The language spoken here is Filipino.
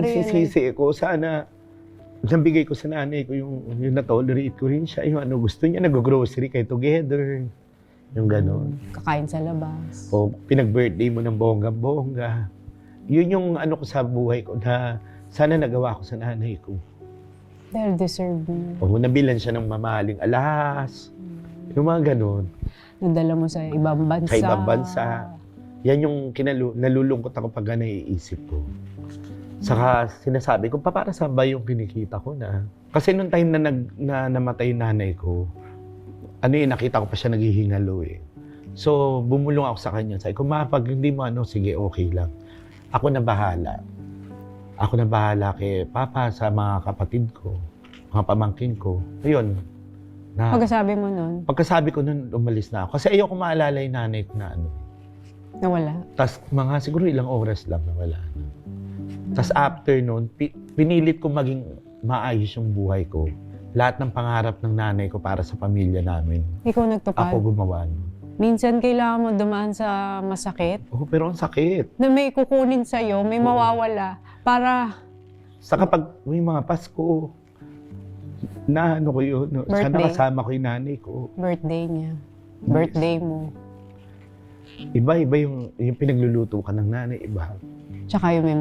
Nagsisisi ko, sana nabigay ko sa nanay ko yung na-tolerate ko rin siya. Yung ano gusto niya, nag-grocery kayo together. Yung gano'n. Kakain sa labas. O pinag-birthday mo ng bongga-bongga. Yun yung ano ko sa buhay ko na sana nagawa ko sa nanay ko. Dahil deserve mo. O nabilan siya ng mamahaling alahas. Yung mga gano'n. Nadala mo sa ibang bansa. Sa ibang bansa. Yan yung nalulungkot ako pag naiisip ko. Saka sinasabi ko, para saan ba yung kinikita ko na? Kasi nung time na namatay nanay ko, nakita ko pa siya naghihingalo eh. So, bumulong ako sa kanya. Sabi ko, pag hindi mo sige, okay lang. Ako na bahala. Ako na bahala kay Papa sa mga kapatid ko, mga pamangkin ko. Ayun. Pagkasabi mo nun? Pagkasabi ko nun, umalis na ako. Kasi ayoko maalala yung nanay ko na Nawala? Tas mga siguro ilang oras lang nawala na. Tas after nun, pinilit ko maging maayos yung buhay ko. Lahat ng pangarap ng nanay ko para sa pamilya namin. Ikaw nagtupad? Ako gumawa nun. Minsan kailangan mo dumaan sa masakit? Oh, pero ang sakit. Na may kukunin sa'yo, may mawawala. Para... Sa kapag may mga Pasko, na ko yun. Sana Birthday. kasama ko yung nanay ko. Birthday niya. Birthday mo. Iba yung pinagluluto ka ng nanay, iba. Tsaka yung may